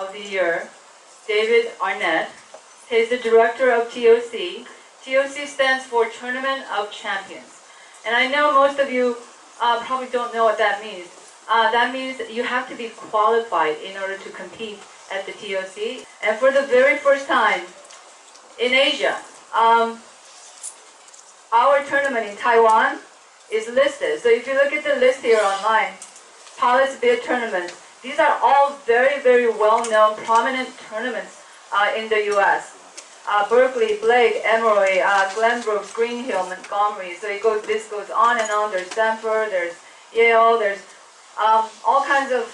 of the Year, David Arnett. He's the director of TOC. TOC stands for Tournament of Champions. And I know most of you probably don't know what that means. That means you have to be qualified in order to compete at the TOC. And for the very first time in Asia, our tournament in Taiwan is listed. So if you look at the list here online, Palace Bid Tournaments, these are all very, very well-known, prominent tournaments in the U.S. Berkeley, Blake, Emory, Glenbrook, Green Hill, Montgomery. So this goes on and on. There's Stanford, there's Yale, there's all kinds of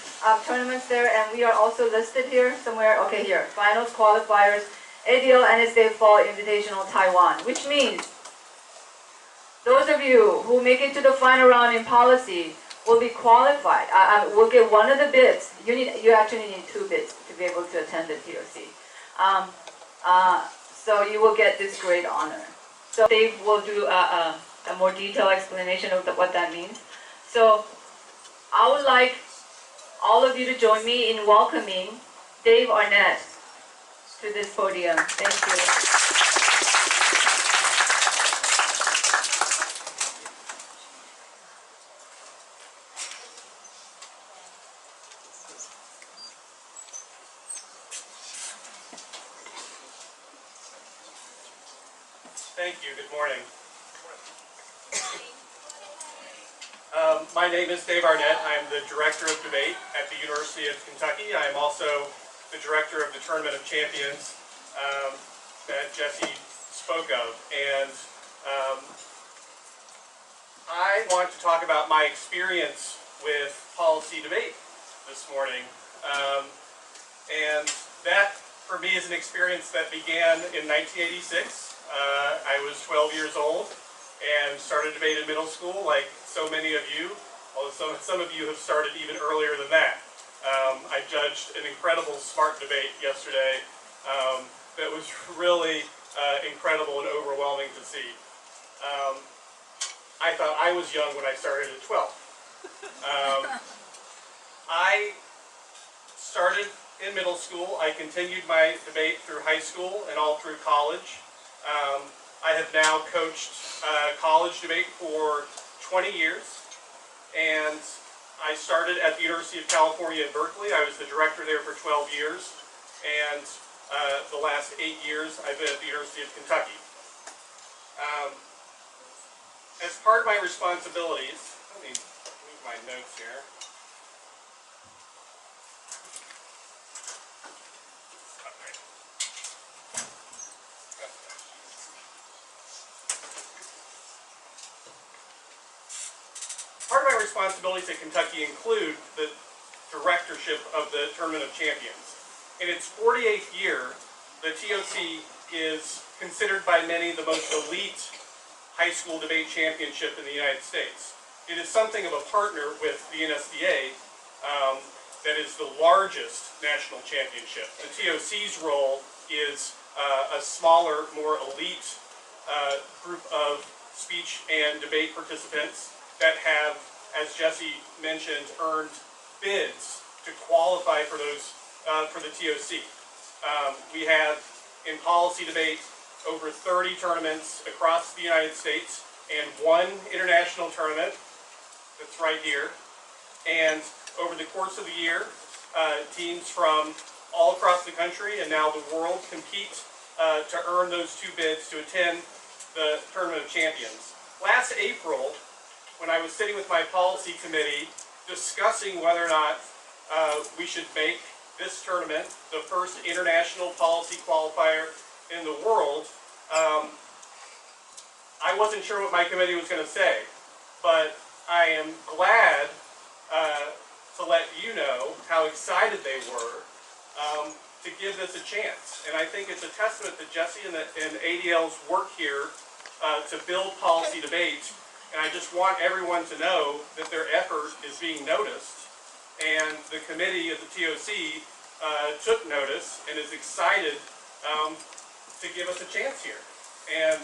tournaments there, and we are also listed here somewhere. Okay, here, finals, qualifiers, ADL NSA Fall Invitational Taiwan, which means those of you who make it to the final round in policy will be qualified. Will get one of the bids. You actually need 2 bids to be able to attend the TOC. So you will get this great honor. So Dave will do a more detailed explanation of what that means. So I would like all of you to join me in welcoming Dave Arnett to this podium. Thank you. Thank you. Good morning. My name is Dave Arnett. I'm the Director of Debate at the University of Kentucky. I am also the Director of the Tournament of Champions that Jesse spoke of. And I want to talk about my experience with policy debate this morning. And that, for me, is an experience that began in 1986. I was 12 years old and started debate in middle school, like so many of you, although some of you have started even earlier than that. I judged an incredible smart debate yesterday that was really incredible and overwhelming to see. I thought I was young when I started at 12. I started in middle school. I continued my debate through high school and all through college. I have now coached college debate for 20 years, and I started at the University of California in Berkeley. I was the director there for 12 years, and the last 8 years I've been at the University of Kentucky. As part of my responsibilities, let me move my notes here. Part of my responsibilities at Kentucky include the directorship of the Tournament of Champions. In its 48th year, the TOC is considered by many the most elite high school debate championship in the United States. It is something of a partner with the NSDA that is the largest national championship. The TOC's role is a smaller, more elite group of speech and debate participants that have, as Jesse mentioned, earned bids to qualify for those for the TOC. We have in policy debate over 30 tournaments across the United States and 1 international tournament that's right here. And over the course of the year, teams from all across the country and now the world compete to earn those 2 bids to attend the Tournament of Champions. Last April, when I was sitting with my policy committee discussing whether or not we should make this tournament the first international policy qualifier in the world, I wasn't sure what my committee was going to say, but I am glad to let you know how excited they were to give this a chance. And I think it's a testament to Jesse and ADL's work here to build policy debate. And I just want everyone to know that their effort is being noticed, and the committee of the TOC took notice and is excited to give us a chance here. And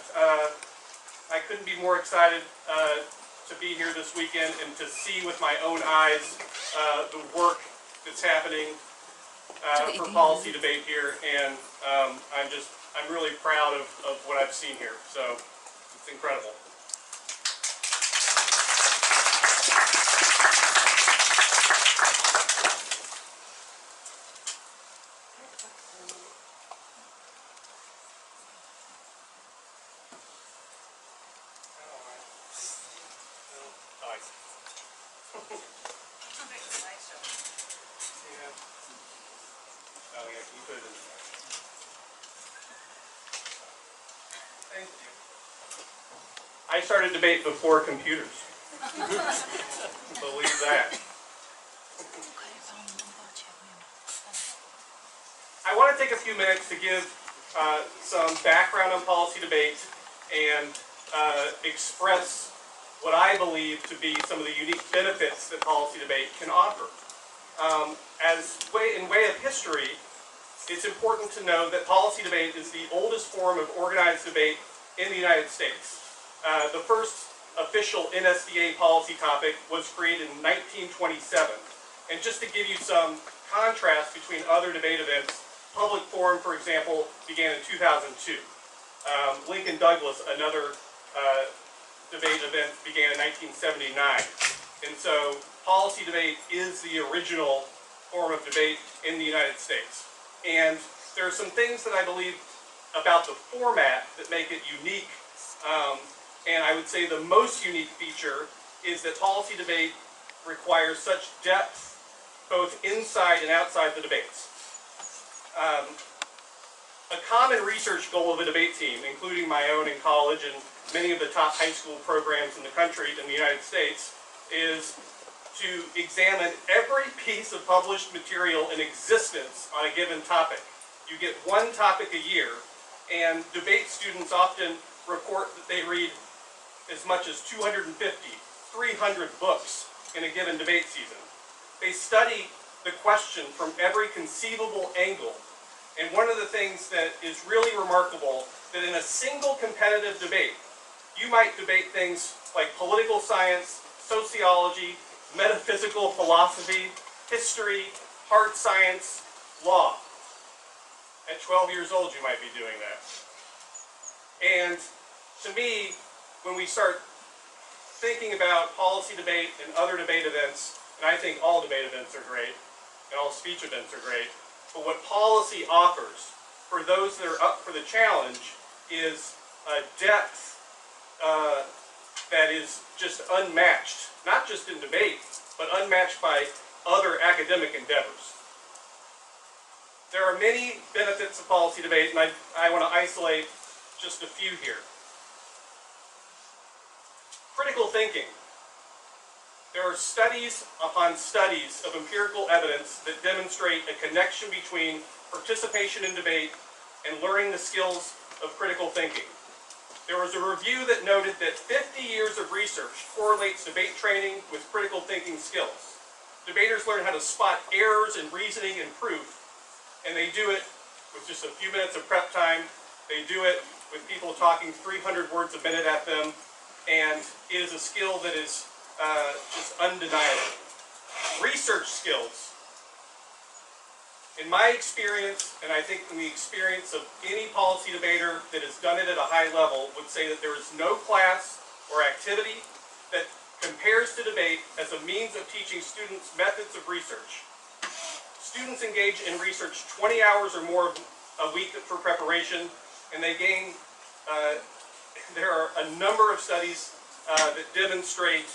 I couldn't be more excited to be here this weekend and to see with my own eyes the work that's happening for policy debate here, and I'm really proud of what I've seen here. So it's incredible. I started debate before computers. Believe that. I want to take a few minutes to give some background on policy debate and express what I believe to be some of the unique benefits that policy debate can offer. In way of history, it's important to know that policy debate is the oldest form of organized debate in the United States. The first official NSDA policy topic was created in 1927. And just to give you some contrast between other debate events, Public Forum, for example, began in 2002. Lincoln Douglas, another debate event, began in 1979. And so policy debate is the original form of debate in the United States. And there are some things that I believe about the format that make it unique. And I would say the most unique feature is that policy debate requires such depth both inside and outside the debates. A common research goal of a debate team, including my own in college and many of the top high school programs in the country, in the United States, is to examine every piece of published material in existence on a given topic. You get one topic a year, and debate students often report that they read as much as 250, 300 books in a given debate season. They study the question from every conceivable angle. And one of the things that is really remarkable, that in a single competitive debate, you might debate things like political science, sociology, metaphysical philosophy, history, hard science, law. At 12 years old, you might be doing that. And to me, when we start thinking about policy debate and other debate events, and I think all debate events are great, and all speech events are great, but what policy offers for those that are up for the challenge is a depth that is just unmatched, not just in debate, but unmatched by other academic endeavors. There are many benefits of policy debate, and I want to isolate just a few here. Critical thinking. There are studies upon studies of empirical evidence that demonstrate a connection between participation in debate and learning the skills of critical thinking. There was a review that noted that 50 years of research correlates debate training with critical thinking skills. Debaters learn how to spot errors in reasoning and proof, and they do it with just a few minutes of prep time. They do it with people talking 300 words a minute at them, and it is a skill that is just undeniable. Research skills. In my experience, and I think in the experience of any policy debater that has done it at a high level, would say that there is no class or activity that compares to debate as a means of teaching students methods of research. Students engage in research 20 hours or more a week for preparation, and they gain, there are a number of studies that demonstrate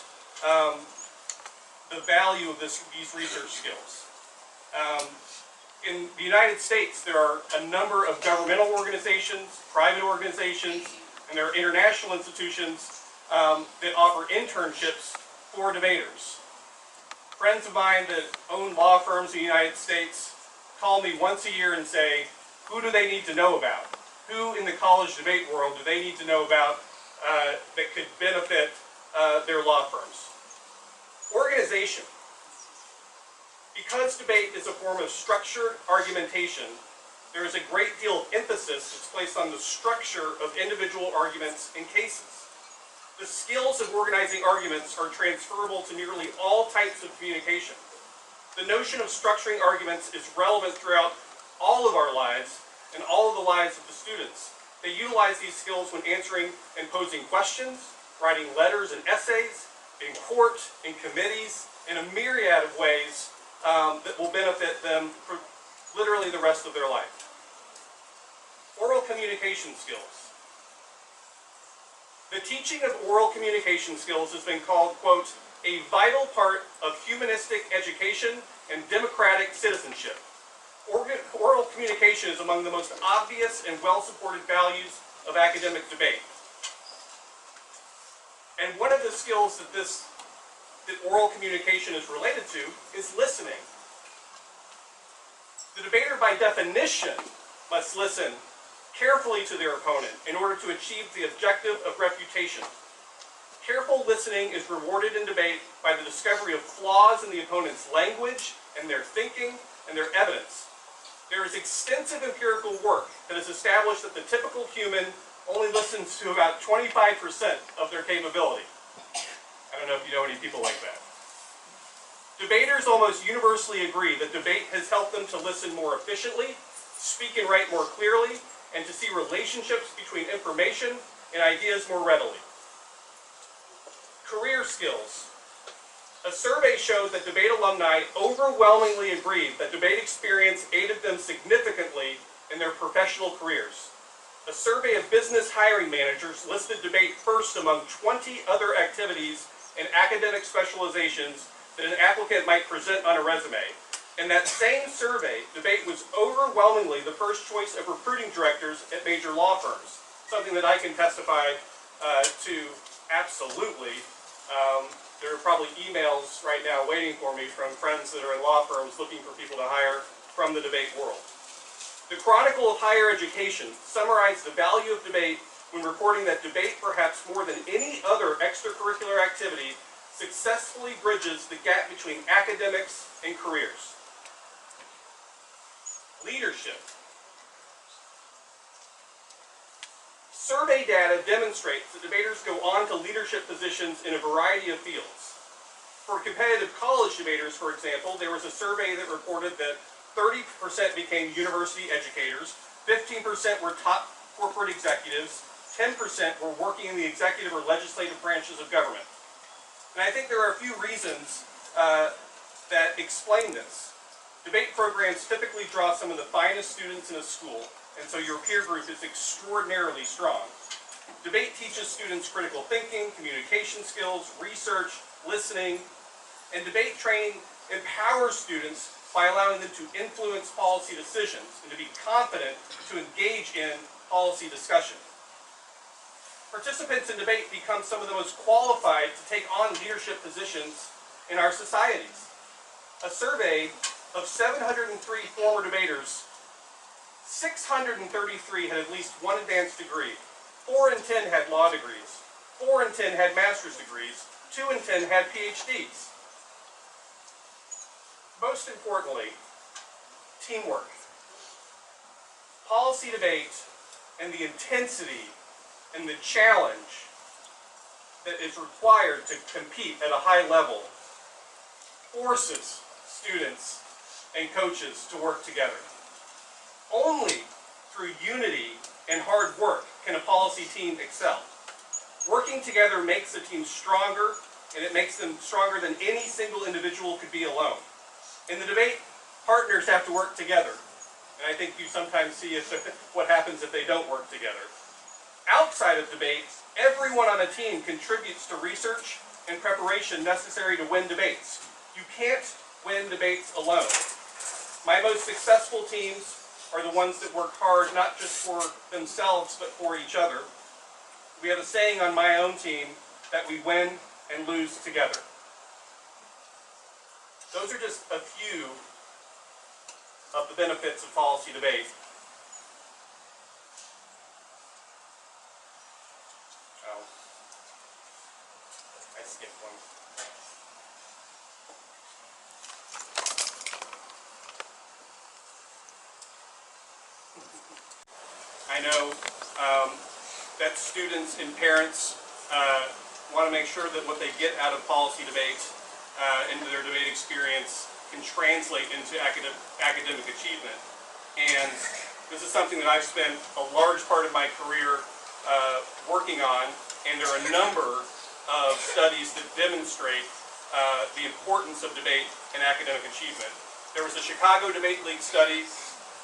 the value of these research skills. In the United States, there are a number of governmental organizations, private organizations, and there are international institutions that offer internships for debaters. Friends of mine that own law firms in the United States call me once a year and say, who do they need to know about? Who in the college debate world do they need to know about that could benefit their law firms? Organization. Because debate is a form of structured argumentation, there is a great deal of emphasis that's placed on the structure of individual arguments and cases. The skills of organizing arguments are transferable to nearly all types of communication. The notion of structuring arguments is relevant throughout all of our lives and all of the lives of the students. They utilize these skills when answering and posing questions, writing letters and essays, in court, in committees, in a myriad of ways that will benefit them for literally the rest of their life. Oral communication skills. The teaching of oral communication skills has been called, quote, a vital part of humanistic education and democratic citizenship. Oral communication is among the most obvious and well-supported values of academic debate. And one of the skills that oral communication is related to is listening. The debater, by definition, must listen carefully to their opponent in order to achieve the objective of refutation. Careful listening is rewarded in debate by the discovery of flaws in the opponent's language and their thinking and their evidence. There is extensive empirical work that has established that the typical human only listens to about 25% of their capability. I don't know if you know any people like that. Debaters almost universally agree that debate has helped them to listen more efficiently, speak and write more clearly, and to see relationships between information and ideas more readily. Career skills. A survey showed that debate alumni overwhelmingly agreed that debate experience aided them significantly in their professional careers. A survey of business hiring managers listed debate first among 20 other activities and academic specializations that an applicant might present on a resume. In that same survey, debate was overwhelmingly the first choice of recruiting directors at major law firms, something that I can testify to absolutely. There are probably emails right now waiting for me from friends that are in law firms looking for people to hire from the debate world. The Chronicle of Higher Education summarized the value of debate when reporting that debate, perhaps more than any other extracurricular activity, successfully bridges the gap between academics and careers. Leadership. Survey data demonstrates that debaters go on to leadership positions in a variety of fields. For competitive college debaters, for example, there was a survey that reported that 30% became university educators, 15% were top corporate executives, 10% were working in the executive or legislative branches of government. And I think there are a few reasons that explain this. Debate programs typically draw some of the finest students in a school, and so your peer group is extraordinarily strong. Debate teaches students critical thinking, communication skills, research, listening, and debate training empowers students by allowing them to influence policy decisions and to be confident to engage in policy discussion. Participants in debate become some of the most qualified to take on leadership positions in our societies. A survey of 703 former debaters, 633 had at least one advanced degree, 4 in 10 had law degrees, 4 in 10 had master's degrees, 2 in 10 had PhDs. Most importantly, teamwork. Policy debate and the intensity and the challenge that is required to compete at a high level forces students and coaches to work together. Only through unity and hard work can a policy team excel. Working together makes the team stronger, and it makes them stronger than any single individual could be alone. In the debate, partners have to work together, and I think you sometimes see what happens if they don't work together. Outside of debate, everyone on a team contributes to research and preparation necessary to win debates. You can't win debates alone. My most successful teams are the ones that work hard not just for themselves but for each other. We have a saying on my own team that we win and lose together. Those are just a few of the benefits of policy debate. Oh, I skipped one. I know that students and parents want to make sure that what they get out of policy debate into their debate experience can translate into academic achievement. And this is something that I've spent a large part of my career working on, and there are a number of studies that demonstrate the importance of debate in academic achievement. There was a Chicago Debate League study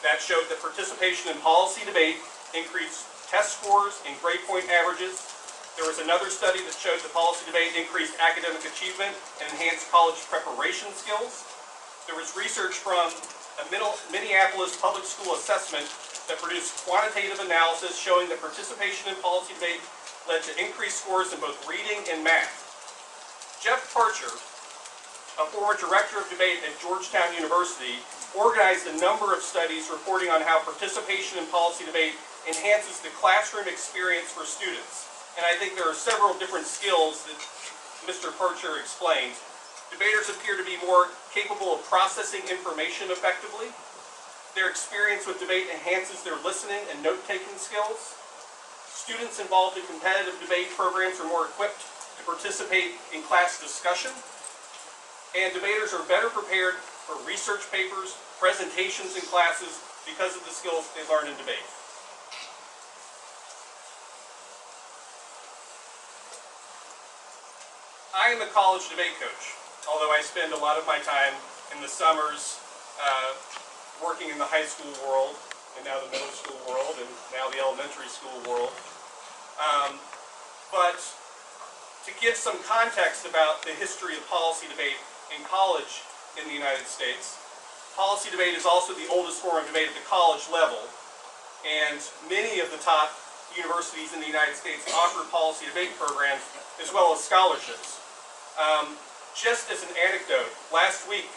that showed that participation in policy debate increased test scores and grade point averages. There was another study that showed that policy debate increased academic achievement and enhanced college preparation skills. There was research from a Minneapolis public school assessment that produced quantitative analysis showing that participation in policy debate led to increased scores in both reading and math. Jeff Parcher, a former director of debate at Georgetown University, organized a number of studies reporting on how participation in policy debate enhances the classroom experience for students. And I think there are several different skills that Mr. Parcher explained. Debaters appear to be more capable of processing information effectively. Their experience with debate enhances their listening and note-taking skills. Students involved in competitive debate programs are more equipped to participate in class discussion. And debaters are better prepared for research papers, presentations in classes because of the skills they learn in debate. I am a college debate coach, although I spend a lot of my time in the summers working in the high school world, and now the middle school world, and now the elementary school world. But to give some context about the history of policy debate in college in the United States, policy debate is also the oldest form of debate at the college level, and many of the top universities in the United States offer policy debate programs as well as scholarships. Just as an anecdote, last week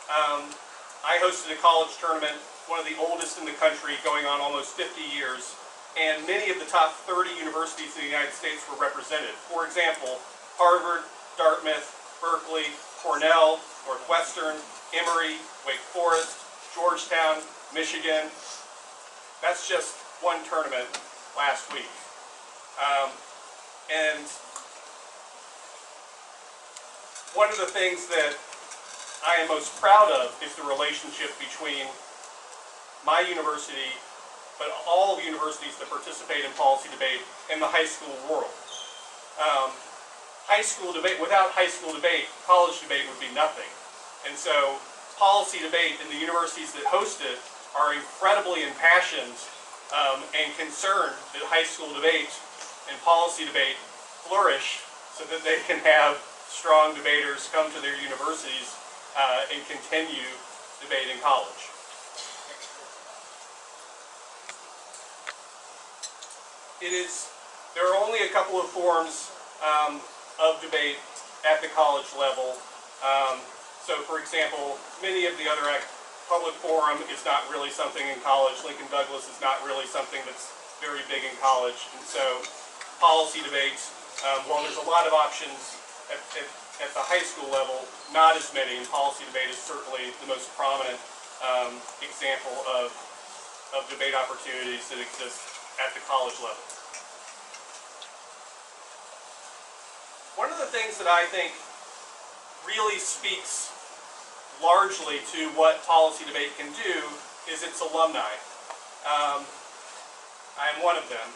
I hosted a college tournament, one of the oldest in the country, going on almost 50 years, and many of the top 30 universities in the United States were represented. For example, Harvard, Dartmouth, Berkeley, Cornell, Northwestern, Emory, Wake Forest, Georgetown, Michigan. That's just one tournament last week. And one of the things that I am most proud of is the relationship between my university, but all the universities that participate in policy debate, and the high school world. High school debate, without high school debate, college debate would be nothing. And so policy debate in the universities that host it are incredibly impassioned and concerned that high school debate and policy debate flourish so that they can have strong debaters come to their universities and continue debate in college. There are only a couple of forms of debate at the college level. So for example, many of the other public forum is not really something in college. Lincoln Douglas is not really something that's very big in college. And so policy debates, while there's a lot of options at the high school level, not as many, and policy debate is certainly the most prominent example of debate opportunities that exist at the college level. One of the things that I think really speaks largely to what policy debate can do is its alumni. I am one of them.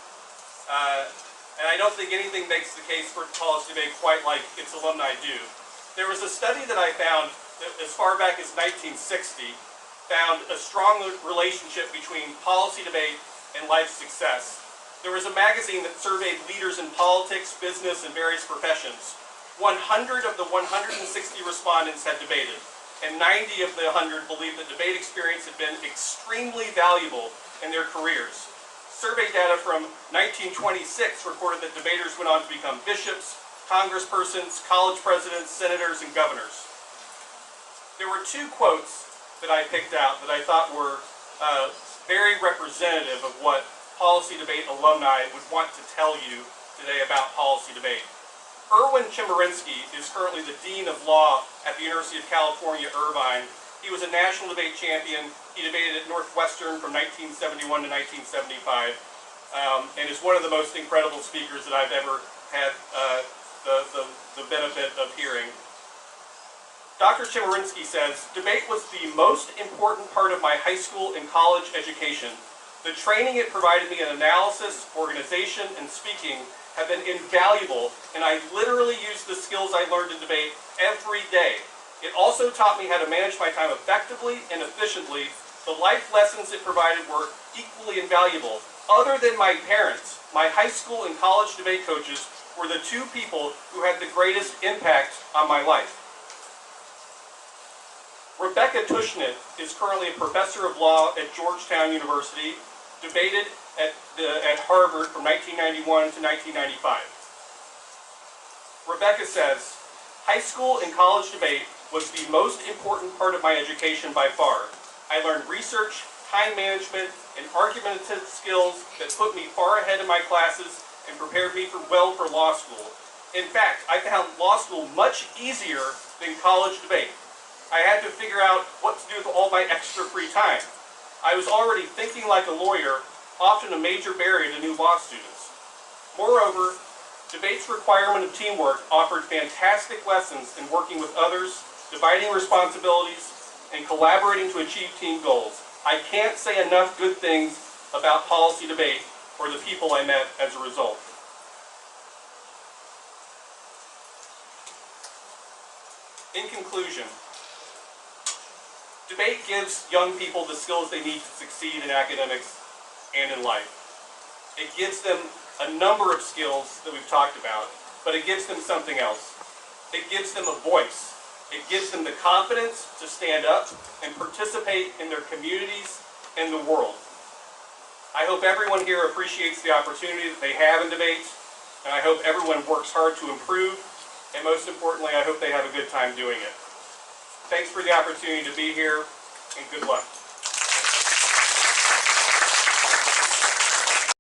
And I don't think anything makes the case for policy debate quite like its alumni do. There was a study that I found that as far back as 1960 found a strong relationship between policy debate and life success. There was a magazine that surveyed leaders in politics, business, and various professions. 100 of the 160 respondents had debated, and 90 of the 100 believed that debate experience had been extremely valuable in their careers. Survey data from 1926 reported that debaters went on to become bishops, congresspersons, college presidents, senators, and governors. There were two quotes that I picked out that I thought were very representative of what policy debate alumni would want to tell you today about policy debate. Erwin Chemerinsky is currently the Dean of Law at the University of California, Irvine. He was a national debate champion. He debated at Northwestern from 1971 to 1975, and is one of the most incredible speakers that I've ever had the benefit of hearing. Dr. Chemerinsky says, debate was the most important part of my high school and college education. The training it provided me in analysis, organization, and speaking have been invaluable, and I literally use the skills I learned in debate every day. It also taught me how to manage my time effectively and efficiently. The life lessons it provided were equally invaluable. Other than my parents, my high school and college debate coaches were the two people who had the greatest impact on my life. Rebecca Tushnet is currently a professor of law at Georgetown University, debated at Harvard from 1991 to 1995. Rebecca says, high school and college debate was the most important part of my education by far. I learned research, time management, and argumentative skills that put me far ahead in my classes and prepared me well for law school. In fact, I found law school much easier than college debate. I had to figure out what to do with all my extra free time. I was already thinking like a lawyer, often a major barrier to new law students. Moreover, debate's requirement of teamwork offered fantastic lessons in working with others, dividing responsibilities, and collaborating to achieve team goals. I can't say enough good things about policy debate or the people I met as a result. In conclusion, debate gives young people the skills they need to succeed in academics and in life. It gives them a number of skills that we've talked about, but it gives them something else. It gives them a voice. It gives them the confidence to stand up and participate in their communities and the world. I hope everyone here appreciates the opportunity that they have in debate, and I hope everyone works hard to improve, and most importantly, I hope they have a good time doing it. Thanks for the opportunity to be here, and good luck.